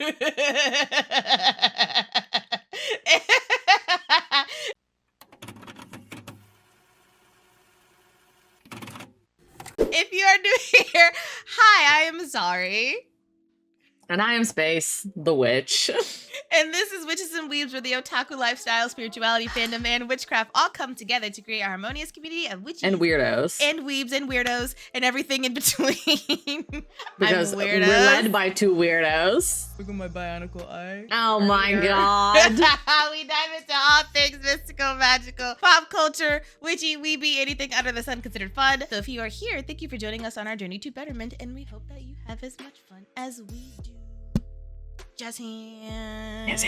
If you are new here, hi, I am Zari. And I am Space, the witch. And this is Witches and Weebs, where the otaku lifestyle, spirituality, fandom, and witchcraft all come together to create a harmonious community of witches and weirdos. And weebs and weirdos and everything in between. Because we're led by two weirdos. Look at my bionicle eye. Oh my god. We dive into all things mystical, magical, pop culture, witchy, weeby, anything under the sun considered fun. So if you are here, thank you for joining us on our journey to betterment, and we hope that you have as much fun as we do. Jazz hands.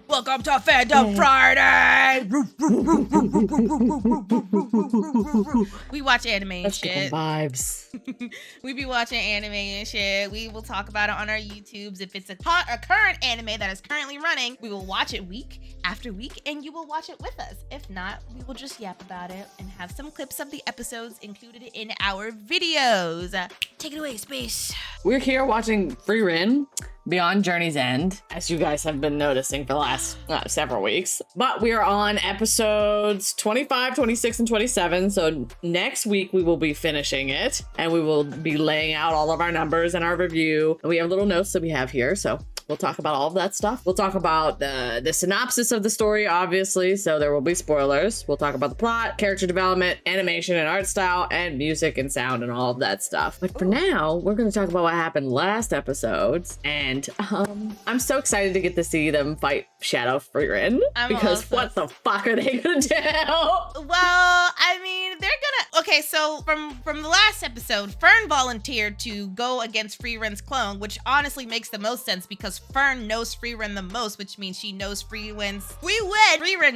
Welcome to Fandom Friday. We watch anime and shit. Vibes. We be watching anime and shit. We will talk about it on our YouTubes. If it's a current anime that is currently running, we will watch it week after week, and you will watch it with us. If not, we will just yap about it and have some clips of the episodes included in our videos. Take it away, Space. We're here watching FRIEREN, Beyond Journey's End, as you guys have been noticing for the last several weeks. But we are on episodes 25, 26, and 27. So next week we will be finishing it, and we will be laying out all of our numbers and our review. And we have little notes that we have here, so we'll talk about all of that stuff. We'll talk about the synopsis of the story, obviously, so there will be spoilers. We'll talk about the plot, character development, animation and art style, and music and sound and all of that stuff. But for now, we're going to talk about what happened last episodes, and I'm so excited to get to see them fight Shadow FRIEREN, because what the fuck are they going to do? Well, I mean, they're gonna... Okay, so from the last episode, Fern volunteered to go against FRIEREN's clone, which honestly makes the most sense because Fern knows FRIEREN the most, which means she knows FRIEREN's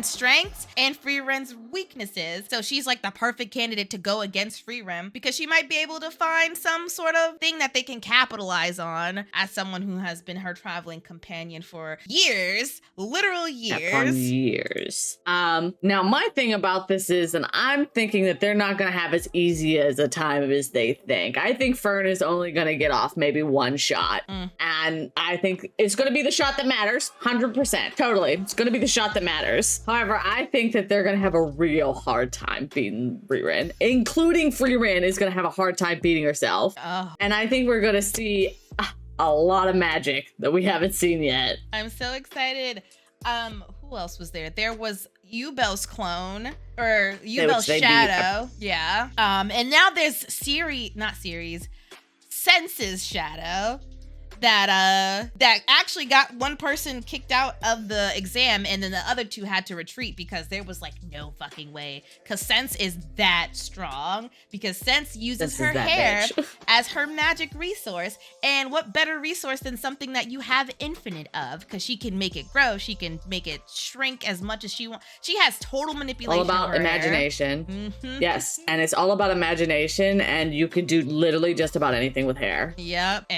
strengths and FRIEREN's weaknesses. So she's like the perfect candidate to go against FRIEREN because she might be able to find some sort of thing that they can capitalize on as someone who has been her traveling companion for years, literal years. Now my thing about this is, and I'm thinking that they're not going to have as easy as a time as they think. I think Fern is only going to get off maybe one shot. And I think it's going to be the shot that matters. 100%. Totally. It's going to be the shot that matters. However, I think that they're going to have a real hard time beating FRIEREN, including FRIEREN is going to have a hard time beating herself. And I think we're going to see a lot of magic that we haven't seen yet. I'm so excited. Who else was there? There was Yubel's clone, or Yubel's shadow. Yeah. And now there's Sense's shadow that actually got one person kicked out of the exam, and then the other two had to retreat because there was like no fucking way, because Sense is that strong, because Sense uses her hair as her magic resource, and what better resource than something that you have infinite of, because she can make it grow, she can make it shrink as much as she wants. She has total manipulation. All about imagination. Yes, and it's all about imagination, and you can do literally just about anything with hair. Yep.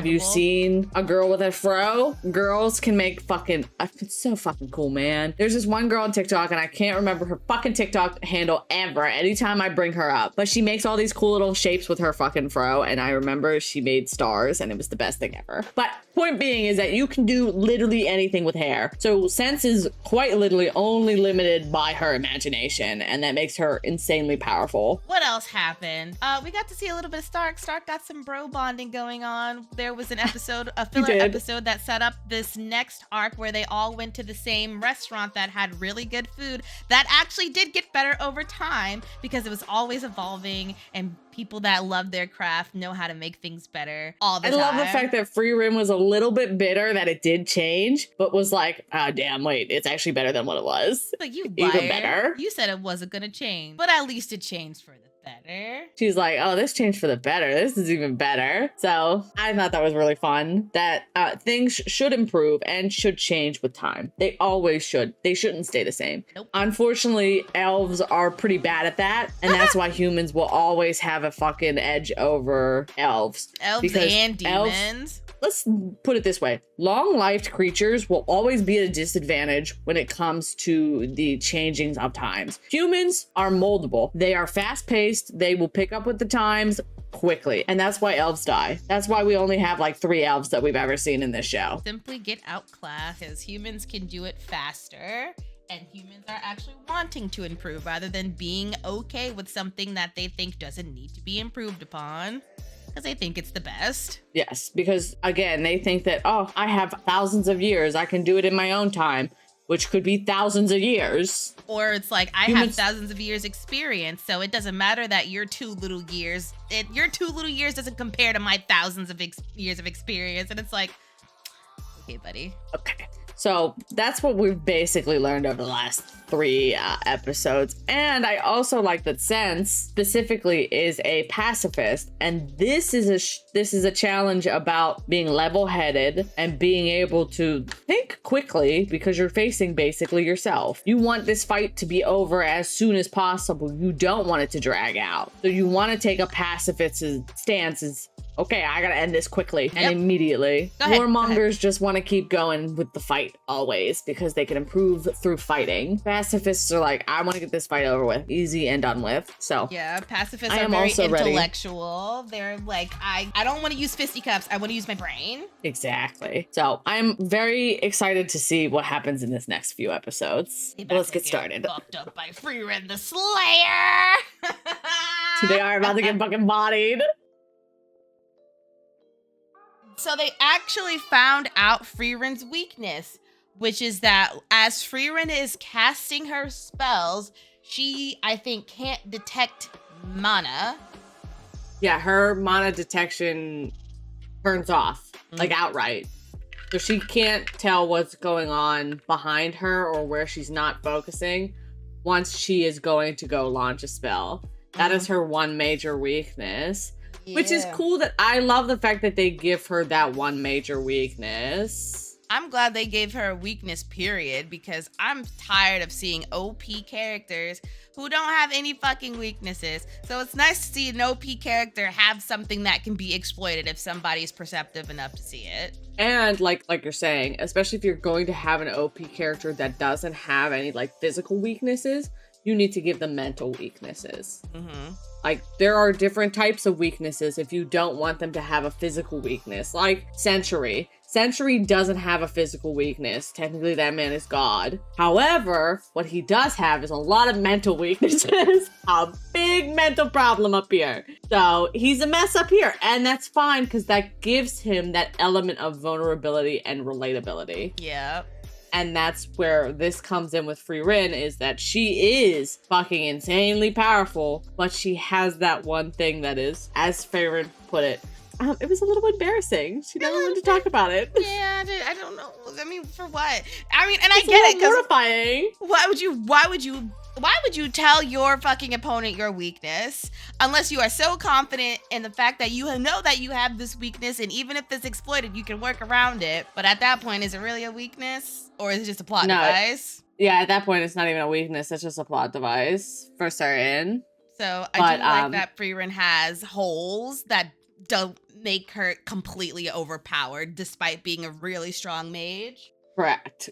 Have you seen a girl with a fro? Girls can make fucking... It's so fucking cool, man. There's this one girl on TikTok, and I can't remember her fucking TikTok handle ever, anytime I bring her up. But she makes all these cool little shapes with her fucking fro, and I remember she made stars, and it was the best thing ever. But point being is that you can do literally anything with hair. So Sense is quite literally only limited by her imagination, and that makes her insanely powerful. What else happened? We got to see a little bit of Stark. Stark got some bro bonding going on. There was an episode, a filler episode that set up this next arc where they all went to the same restaurant that had really good food that actually did get better over time because it was always evolving, and people that love their craft know how to make things better all the time. I love the fact that FRIEREN was a little bit bitter that it did change, but was like, oh, damn, wait, it's actually better than what it was. Like, you liar. Even better. You said it wasn't gonna change, but at least it changed for the better. She's like, oh, this changed for the better. This is even better. So I thought that was really fun, that things should improve and should change with time. They always should. They shouldn't stay the same. Nope. Unfortunately, elves are pretty bad at that, and that's why humans will always have a fucking edge over elves. Elves and demons. Let's put it this way. Long-lived creatures will always be at a disadvantage when it comes to the changings of times. Humans are moldable. They are fast-paced. They will pick up with the times. quickly. And that's why elves die. That's why we only have like 3 elves that we've ever seen in this show. Simply get outclassed, because humans can do it faster. And humans are actually wanting to improve rather than being okay with something that they think doesn't need to be improved upon. Because they think it's the best. Yes, because again, they think that, oh, I have thousands of years. I can do it in my own time, which could be thousands of years. Or it's like, I have thousands of years experience, so it doesn't matter that your 2 little years, your 2 little years doesn't compare to my thousands of years of experience. And it's like, okay, buddy. Okay. So that's what we've basically learned over the last 3 episodes. And I also like that Sense specifically is a pacifist. And this is a challenge about being level-headed and being able to think quickly, because you're facing basically yourself. You want this fight to be over as soon as possible. You don't want it to drag out. So you want to take a pacifist stance as, okay, I gotta end this quickly and immediately. Warmongers just want to keep going with the fight always because they can improve through fighting. Pacifists are like, I want to get this fight over with, easy and done with. So yeah, pacifists are very intellectual. Ready. They're like, I don't want to use fisticuffs. I want to use my brain. Exactly. So I'm very excited to see what happens in this next few episodes. Let's get started. Fucked up by FRIEREN the Slayer. They are about to get fucking bodied. So they actually found out FRIEREN's weakness, which is that as FRIEREN is casting her spells, she, I think, can't detect mana. Yeah, her mana detection turns off, like outright. So she can't tell what's going on behind her or where she's not focusing once she is going to go launch a spell. That is her one major weakness. Yeah. Which is cool. That I love the fact that they give her that one major weakness. I'm glad they gave her a weakness, period, because I'm tired of seeing OP characters who don't have any fucking weaknesses. So it's nice to see an OP character have something that can be exploited if somebody's perceptive enough to see it. And like you're saying, especially if you're going to have an OP character that doesn't have any like physical weaknesses, you need to give them mental weaknesses. Like, there are different types of weaknesses if you don't want them to have a physical weakness. Like Sentry. Sentry doesn't have a physical weakness. Technically, that man is God. However, what he does have is a lot of mental weaknesses. A big mental problem up here. So, he's a mess up here. And that's fine, because that gives him that element of vulnerability and relatability. Yeah. And that's where this comes in with FRIEREN, is that she is fucking insanely powerful, but she has that one thing that is, as FRIEREN put it, it was a little embarrassing. She never wanted to talk about it. Yeah, I don't know. I mean, for what? I mean, and I get it. Mortifying. Why would you tell your fucking opponent your weakness unless you are so confident in the fact that you know that you have this weakness, and even if it's exploited, you can work around it? But at that point, is it really a weakness, or is it just a plot device? Yeah, at that point, it's not even a weakness. It's just a plot device for certain. So I do like that FRIEREN has holes that don't make her completely overpowered, despite being a really strong mage.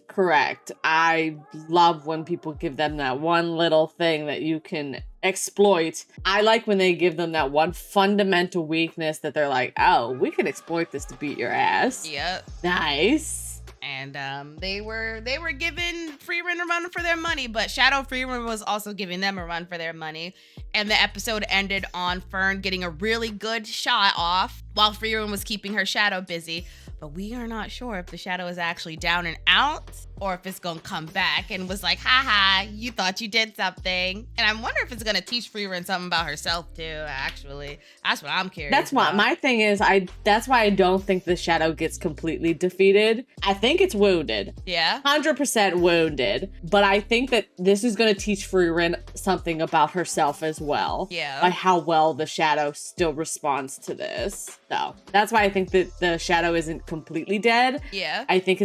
Correct. I love when people give them that one little thing that you can exploit. I like when they give them that one fundamental weakness that they're like, oh, we can exploit this to beat your ass. Yep. Nice. And they were giving FRIEREN a run for their money, but Shadow FRIEREN was also giving them a run for their money. And the episode ended on Fern getting a really good shot off while FRIEREN was keeping her shadow busy. But we are not sure if the shadow is actually down and out, or if it's gonna come back and was like, haha, you thought you did something. And I wonder if it's gonna teach FRIEREN something about herself too, actually. That's what I'm curious That's what about. My thing is, that's why I don't think the shadow gets completely defeated. I think it's wounded. Yeah. 100% wounded. But I think that this is gonna teach FRIEREN something about herself as well. Yeah. By how well the shadow still responds to this. So that's why I think that the shadow isn't completely dead. Yeah. I think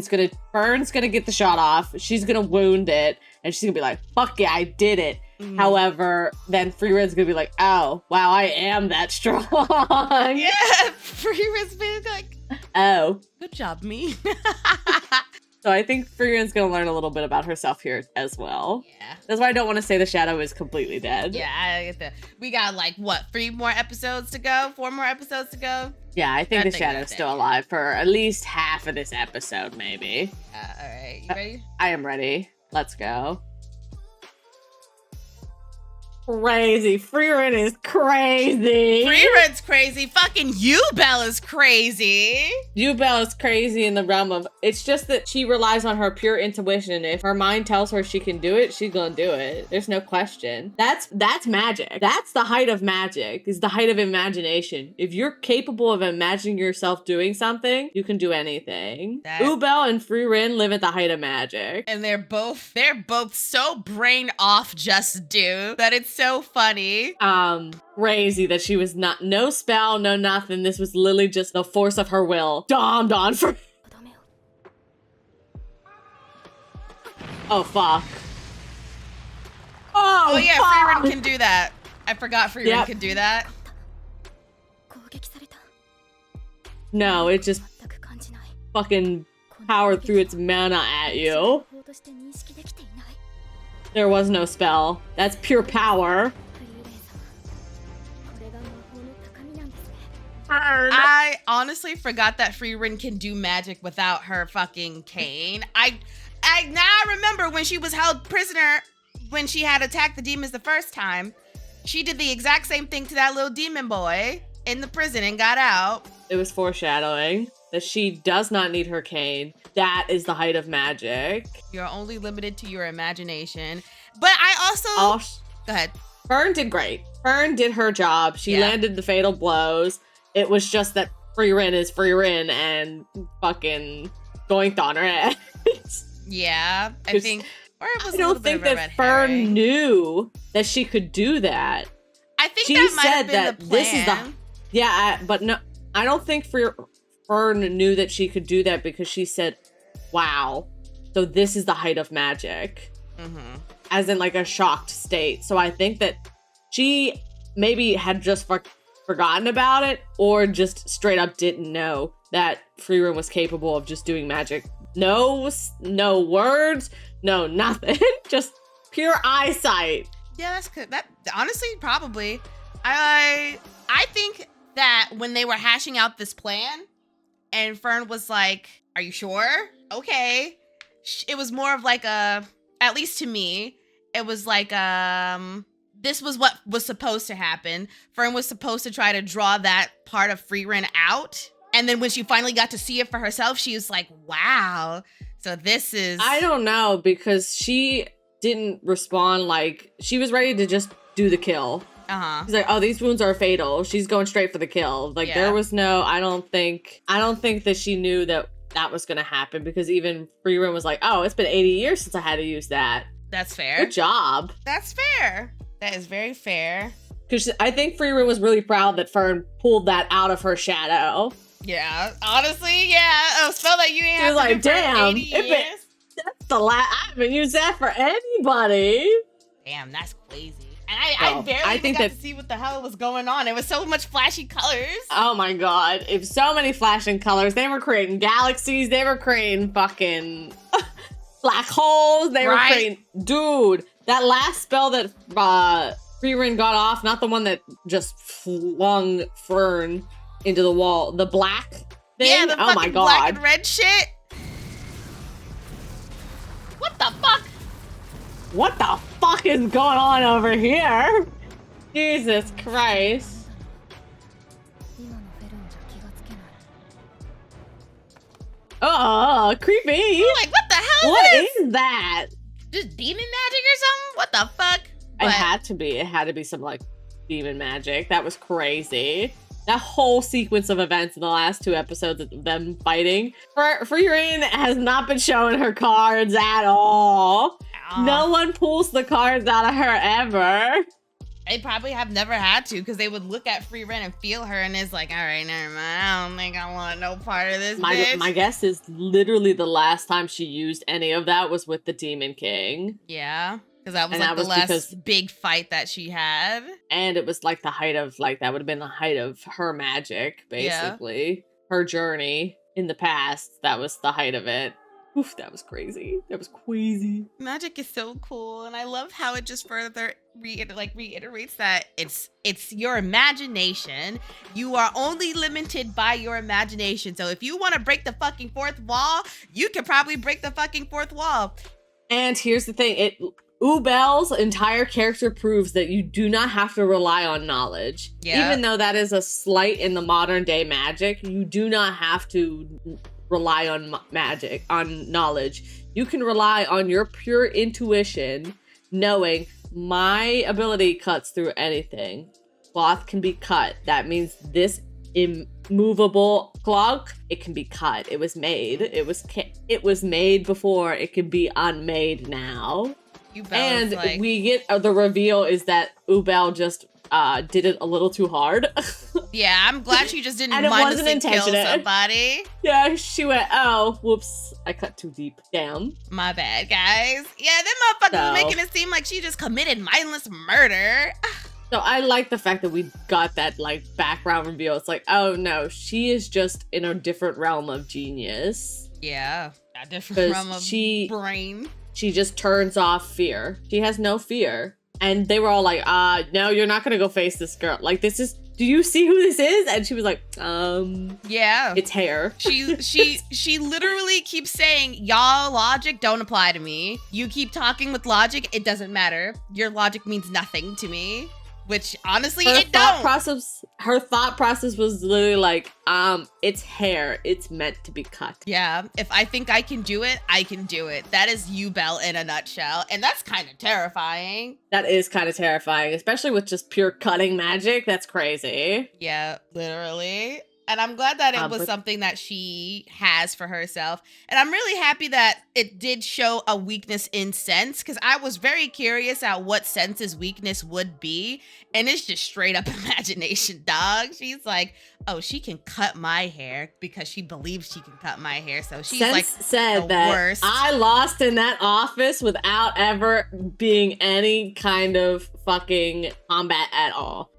Fern's gonna get the shot off. She's gonna wound it, and she's gonna be like, fuck yeah, I did it. However, then FRIEREN's gonna be like, oh, wow, I am that strong. Yeah, FRIEREN's been like, oh. good job, me. So I think Frieren's gonna learn a little bit about herself here as well. Yeah. That's why I don't want to say the shadow is completely dead. Yeah, I get that. We got like what, 3 more episodes to go? 4 more episodes to go? Yeah, I think the that's shadow's it. still alive for at least half of this episode, maybe. All right, you ready? I am ready. Let's go. Crazy. Frieren is crazy. Frieren's crazy. Fucking Belle is crazy. Belle is crazy in the realm of, it's just that she relies on her pure intuition. If her mind tells her she can do it, she's gonna do it. There's no question. That's magic. That's the height of magic, is the height of imagination. If you're capable of imagining yourself doing something, you can do anything. Belle and Frieren live at the height of magic. And they're both so brain off just do that it's so funny. Crazy that she was no spell, no nothing. This was literally just the force of her will. Dommed on for. Oh, fuck. Oh yeah, fuck. Frieren can do that. I forgot Frieren could do that. No, it just fucking powered through its mana at you. There was no spell. That's pure power. I honestly forgot that Frieren can do magic without her fucking cane. I now remember when she was held prisoner, when she had attacked the demons the first time, she did the exact same thing to that little demon boy in the prison and got out. It was foreshadowing that she does not need her cane. That is the height of magic. You're only limited to your imagination. But I also... Go ahead. Fern did great. Fern did her job. She landed the fatal blows. It was just that Frieren is Frieren and fucking doinked on her head. Yeah, I think... Or it was I don't think that Fern knew that she could do that. I think that might have been the plan. This is the... but no, I don't think Fern knew that she could do that because she said, wow, so this is the height of magic. Mm-hmm. As in like a shocked state. So I think that she maybe had just forgotten about it, or just straight up didn't know that Frieren was capable of just doing magic. No words, no nothing. Just pure eyesight. Yeah, that's good. That honestly, probably. I think that when they were hashing out this plan, and Fern was like, "Are you sure? Okay." It was more of like at least to me, it was like this was what was supposed to happen. Fern was supposed to try to draw that part of Frieren out. And then when she finally got to see it for herself, she was like, wow, so this is... I don't know, because she didn't respond like... She was ready to just do the kill. Uh-huh. She's like, oh, these wounds are fatal. She's going straight for the kill. Like, there was no... I don't think that she knew that was going to happen, because even Frieren was like, oh, it's been 80 years since I had to use that. That's fair. Good job. That's fair. That is very fair. Because I think Frieren was really proud that Fern pulled that out of her shadow. Yeah, honestly, yeah. A spell that you ain't have to like, do for damn, 80 years. That's the last. I haven't used that for anybody. Damn, that's crazy. And I barely got to see what the hell was going on. It was so much flashy colors. Oh my god, it was so many flashing colors. They were creating galaxies. They were creating fucking black holes. They were creating... Dude, that last spell that Frieren got off, not the one that just flung Fern into the wall, the black thing. Yeah, the oh my fucking god, black and red shit. What the fuck? What the fuck is going on over here? Jesus Christ. Oh, creepy. Like, what the hell What is that? Just demon magic or something? What the fuck? It had to be. It had to be some, like, demon magic. That was crazy. That whole sequence of events in the last 2 episodes of them fighting. Frieren has not been showing her cards at all. No one pulls the cards out of her ever. They probably have never had to, because they would look at Frieren and feel her, and it's like, all right, never mind. I don't think I want no part of this bitch. My guess is literally the last time she used any of that was with the Demon King. Yeah. Because that was like the last big fight that she had. And it was like the height of, like, that would have been the height of her magic, basically. Yeah. Her journey in the past, that was the height of it. Oof, that was crazy. That was crazy. Magic is so cool, and I love how it just further reiterates that it's your imagination. You are only limited by your imagination. So if you want to break the fucking fourth wall, you can probably break the fucking fourth wall. And here's the thing, Ubel's entire character proves that you do not have to rely on knowledge. Yeah. Even though that is a slight in the modern day magic, you do not have to rely on knowledge. You can rely on your pure intuition, knowing my ability cuts through anything. Cloth can be cut. That means this immovable clock, it can be cut. It was made. It was made before. It can be unmade now. And we get the reveal is that Ubel just did it a little too hard. Yeah, I'm glad she just didn't and it wasn't mindlessly kill intentional. somebody. Yeah, she went, oh, whoops, I cut too deep. Damn. My bad, guys. Yeah, that motherfucker was making it seem like she just committed mindless murder. So I like the fact that we got that like background reveal. It's like, oh no, she is just in a different realm of genius. Yeah, a different realm of brain. She just turns off fear. She has no fear. And they were all like, no, you're not gonna go face this girl. Like, do you see who this is? And she was like, yeah, it's hair. She literally keeps saying, y'all logic don't apply to me. You keep talking with logic, it doesn't matter. Your logic means nothing to me. Which honestly, her it don't. Her thought process was literally like, it's hair. It's meant to be cut. Yeah, if I think I can do it, I can do it. That is Ubel in a nutshell. And that's kind of terrifying. That is kind of terrifying, especially with just pure cutting magic. That's crazy. Yeah, literally. And I'm glad that it was something that she has for herself. And I'm really happy that it did show a weakness in sense, because I was very curious at what Sense's weakness would be. And it's just straight up imagination, dog. She's like, oh, she can cut my hair because she believes she can cut my hair. So she's Sense like said the that worst. I lost in that office without ever being any kind of fucking combat at all.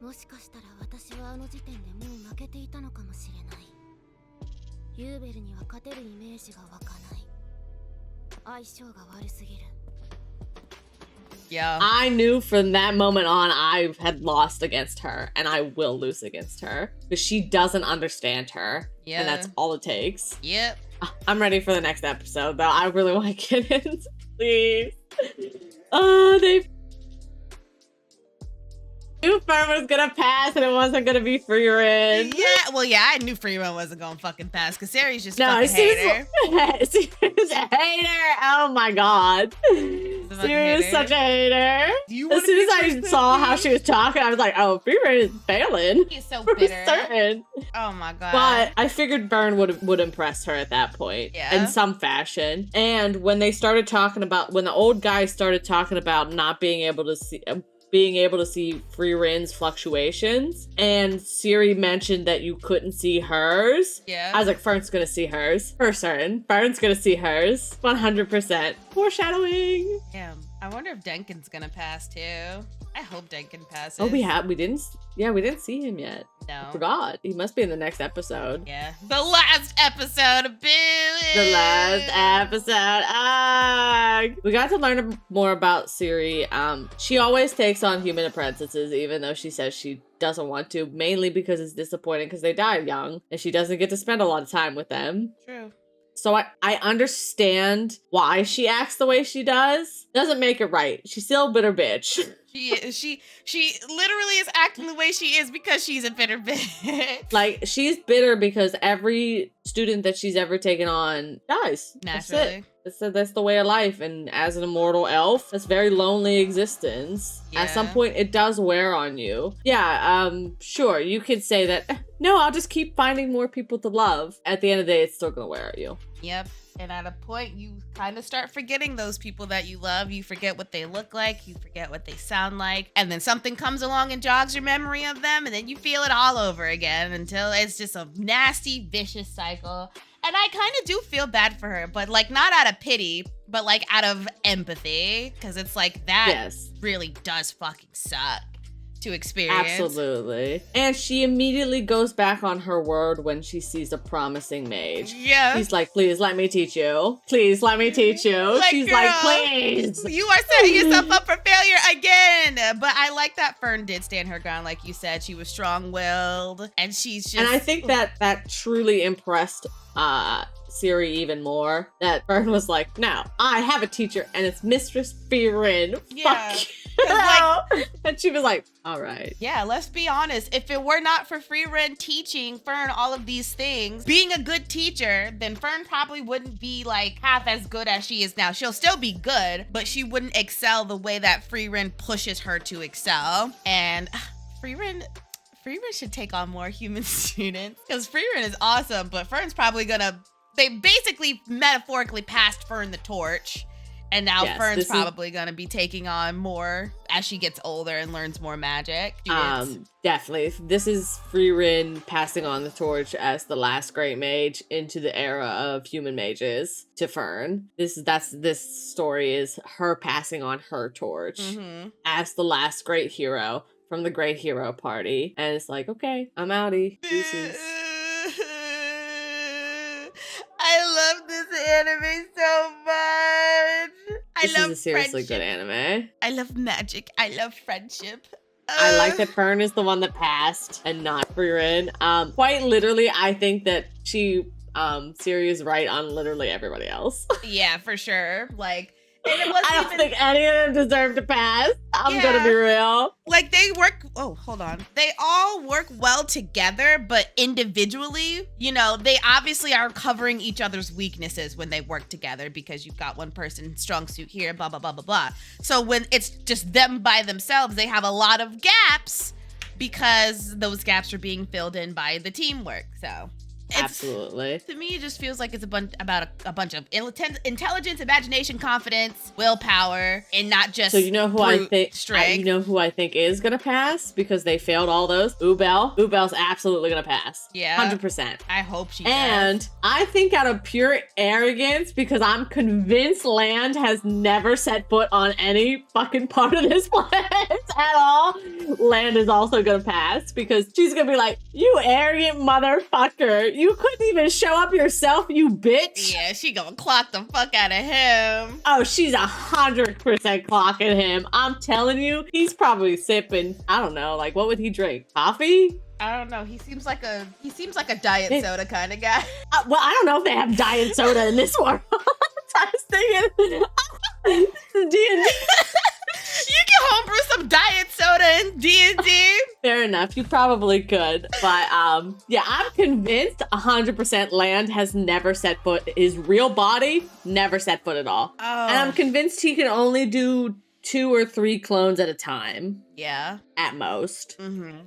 Yeah. I knew from that moment on I had lost against her, and I will lose against her because she doesn't understand her. Yeah. And that's all it takes. Yep. I'm ready for the next episode, though. I really want to get in. Please. They knew Fern was gonna pass and it wasn't gonna be FRIEREN. Yeah, well, yeah, I knew FRIEREN wasn't gonna fucking pass because Sari's just fucking hater. She's a hater. Oh my god. Sari is such a hater. As soon as I saw how she was talking, I was like, oh, FRIEREN is failing. He's so bitter. Certain. Oh my god. But I figured Fern would impress her at that point. Yeah. In some fashion. And when they started talking about, when the old guy started talking about not being able to see FRIEREN's fluctuations, and Sari mentioned that you couldn't see hers. Yeah. I was like, Fern's gonna see hers. For certain. Fern's gonna see hers. 100%. Foreshadowing. Damn. I wonder if Denkin's gonna pass too. I hope Denkin passes. Oh, we didn't see him yet. No. I forgot. He must be in the next episode. Yeah. The last episode. Boo! The last episode. We got to learn more about Sari. She always takes on human apprentices, even though she says she doesn't want to, mainly because it's disappointing because they die young and she doesn't get to spend a lot of time with them. True. So I understand why she acts the way she does. Doesn't make it right. She's still a bitter bitch. She literally is acting the way she is because she's a bitter bitch. Like, she's bitter because every student that she's ever taken on dies. Naturally. That's the way of life. And as an immortal elf, that's very lonely existence. Yeah. At some point, it does wear on you. Yeah, sure, you could say that, no, I'll just keep finding more people to love. At the end of the day, it's still gonna wear at you. Yep. And at a point, you kind of start forgetting those people that you love. You forget what they look like. You forget what they sound like. And then something comes along and jogs your memory of them. And then you feel it all over again until it's just a nasty, vicious cycle. And I kind of do feel bad for her, but like not out of pity, but like out of empathy. Because it's like that really does fucking suck. to experience. Absolutely. And she immediately goes back on her word when she sees a promising mage. Yeah. She's like, please let me teach you. Please let me teach you. Like, She's girl, like, please. You are setting yourself up for failure again. But I like that Fern did stand her ground, like you said. She was strong-willed, and she's just... And I think that truly impressed Siri even more. That Fern was like, no, I have a teacher, and it's Mistress FRIEREN. Yeah. Fuck you. Like, and she was like, all right. Yeah, let's be honest. If it were not for FRIEREN teaching Fern all of these things, being a good teacher, then Fern probably wouldn't be like half as good as she is now. She'll still be good, but she wouldn't excel the way that FRIEREN pushes her to excel. And FRIEREN should take on more human students, because FRIEREN is awesome, but Fern's probably gonna... They basically metaphorically passed Fern the torch. And now Fern's probably going to be taking on more as she gets older and learns more magic. Definitely. This is FRIEREN passing on the torch as the last great mage into the era of human mages to Fern. This story is her passing on her torch as the last great hero from the great hero party. And it's like, okay, I'm outie. Deuces. I love this anime so much. This is a seriously good anime. I love magic. I love friendship. I like that Fern is the one that passed and not FRIEREN. Quite literally, I think that Siri is right on literally everybody else. Yeah, for sure. Like, and it I don't think any of them deserve to pass. I'm gonna be real. Like, they work... Oh, hold on. They all work well together, but individually, you know, they obviously are covering each other's weaknesses when they work together, because you've got one person strong suit here, blah, blah, blah, blah, blah. So when it's just them by themselves, they have a lot of gaps because those gaps are being filled in by the teamwork, so... Absolutely. To me, it just feels like it's about a bunch of intelligence, imagination, confidence, willpower, and not just. So you know who I think? Strength. You know who I think is gonna pass because they failed all those. Ubel. Ubel's absolutely gonna pass. Yeah, 100%. I hope she. And does. I think out of pure arrogance, because I'm convinced Land has never set foot on any fucking part of this planet at all. Land is also gonna pass because she's gonna be like, "You arrogant motherfucker. You couldn't even show up yourself, you bitch." Yeah, she gonna clock the fuck out of him. Oh, she's 100% clocking him. I'm telling you, he's probably sipping, I don't know, like what would he drink? Coffee? I don't know. He seems like a diet soda kind of guy. Well, I don't know if they have diet soda in this world. I was thinking D&D. You can homebrew some diet soda in D&D. Fair enough. You probably could. But yeah, I'm convinced 100% Land has never set foot. His real body never set foot at all. Oh. And I'm convinced he can only do 2 or 3 clones at a time. Yeah. At most. Mm-hmm.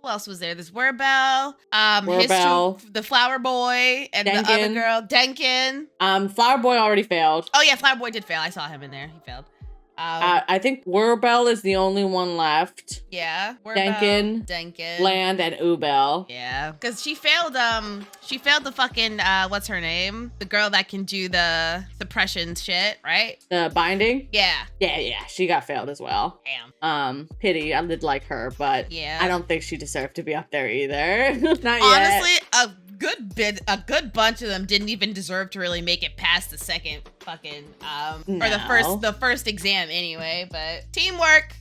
Who else was there? There's Werbel, the Flower Boy, and Denkin. The other girl, Denkin. Flower Boy already failed. Oh yeah, Flower Boy did fail. I saw him in there. He failed. I think Werbel is the only one left. Yeah. Denkin, Land, and Ubel. Yeah. Because she failed the fucking, what's her name? The girl that can do the suppression shit, right? The binding? Yeah. Yeah. She got failed as well. Damn. Pity. I did like her, but yeah. I don't think she deserved to be up there either. Not yet. Honestly, a good bunch of them didn't even deserve to really make it past the second fucking, or the first exam anyway, but teamwork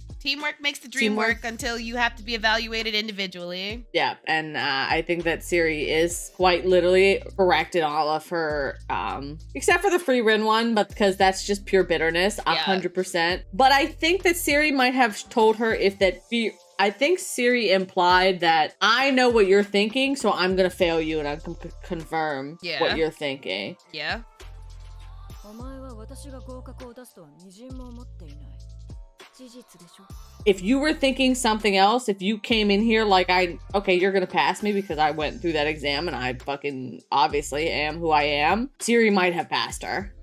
makes the dream work until you have to be evaluated individually. Yeah, and I think that Siri is quite literally correct in all of her, except for the FRIEREN one, but because that's just pure bitterness, 100%. But I think that Siri might have told her I think Siri implied that I know what you're thinking, so I'm gonna fail you and I'm gonna confirm what you're thinking. Yeah. If you were thinking something else, if you came in here like okay, you're gonna pass me because I went through that exam and I fucking obviously am who I am, Siri might have passed her.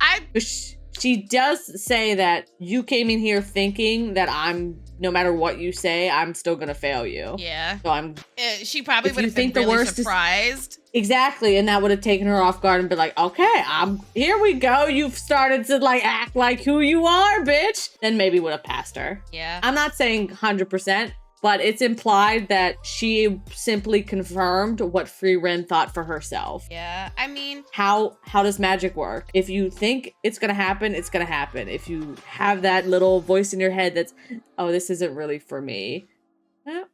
She does say that you came in here thinking that no matter what you say, I'm still gonna fail you. Yeah. So she probably would have been really surprised. Exactly, and that would have taken her off guard and been like, okay, here we go. You've started to like act like who you are, bitch. Then maybe would have passed her. Yeah. I'm not saying 100%. but it's implied that she simply confirmed what FRIEREN thought for herself. Yeah, I mean, how does magic work? If you think it's gonna happen, it's gonna happen. If you have that little voice in your head that's, oh, this isn't really for me.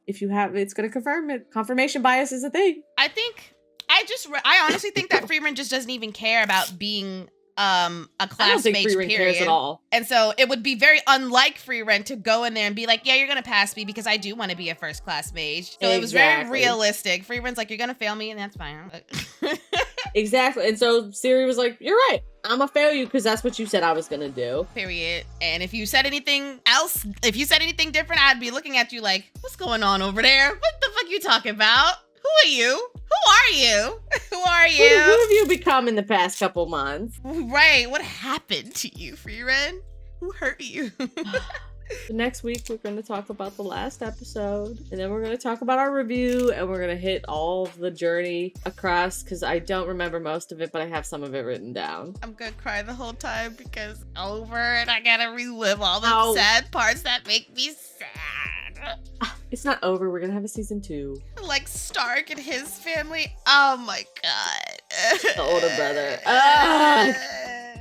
If you have, it's gonna confirm it. Confirmation bias is a thing. I honestly think that FRIEREN just doesn't even care about being a class I don't think mage, FRIEREN cares at all. And so it would be very unlike FRIEREN to go in there and be like, yeah, you're gonna pass me because I do want to be a first class mage. So it was very realistic. FRIEREN's like, you're gonna fail me and that's fine. Exactly. And so Siri was like, you're right. I'm gonna fail you because that's what you said I was gonna do. Period. And if you said anything else, if you said anything different, I'd be looking at you like, what's going on over there? What the fuck you talking about? Who are you? Who are you? Who are you? Who have you become in the past couple months? Right. What happened to you, FRIEREN? Who hurt you? Next week, we're going to talk about the last episode, and then we're going to talk about our review, and we're going to hit all of the journey across, because I don't remember most of it, but I have some of it written down. I'm going to cry the whole time because it's over, and I got to relive all the sad parts that make me sad. It's not over. We're going to have a season 2. Like Stark and his family. Oh my god. The older brother.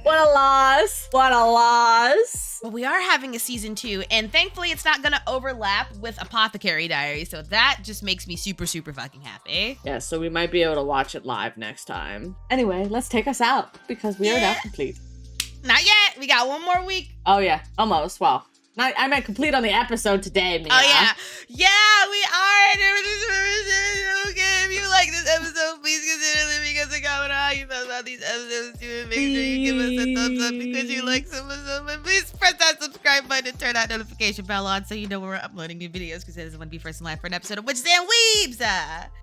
What a loss. What a loss. Well, we are having a season 2, and thankfully it's not going to overlap with Apothecary Diaries, so that just makes me super, super fucking happy. Yeah, so we might be able to watch it live next time. Anyway, let's take us out, because we are now complete. Not yet. We got one more week. Oh, yeah. Almost. Well, I meant complete on the episode today, Mia. Oh, yeah. Yeah, we are. Okay, if you like this episode, please consider leaving us a comment on how you felt about these episodes too, and make sure you give us a thumbs up because you like some of them. And please press that subscribe button and turn that notification bell on so you know when we're uploading new videos, because it doesn't want to be first in line for an episode of Witches and Weebs.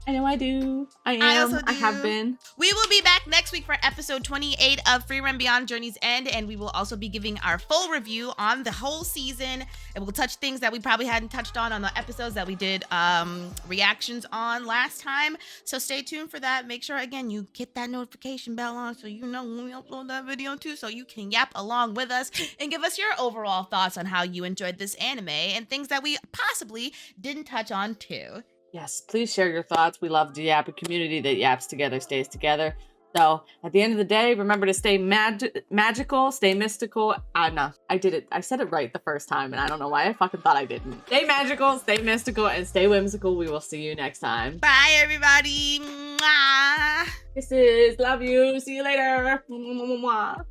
I know I do. I am. I also do. I have been. We will be back next week for episode 28 of FRIEREN Beyond Journey's End, and we will also be giving our full review on the whole season, and we'll touch things that we probably hadn't touched on the episodes that we did reactions on last time. So stay tuned for that. Make sure, again, you hit that notification bell on so you know when we upload that video too, so you can yap along with us and give us your overall thoughts on how you enjoyed this anime and things that we possibly didn't touch on too. Yes, please share your thoughts. We love the Yap community that yaps together, stays together. So at the end of the day, remember to stay magical, stay mystical. No, I did it. I said it right the first time, and I don't know why I fucking thought I didn't. Stay magical, stay mystical, and stay whimsical. We will see you next time. Bye, everybody. Mwah. Kisses. Love you. See you later. Mwah.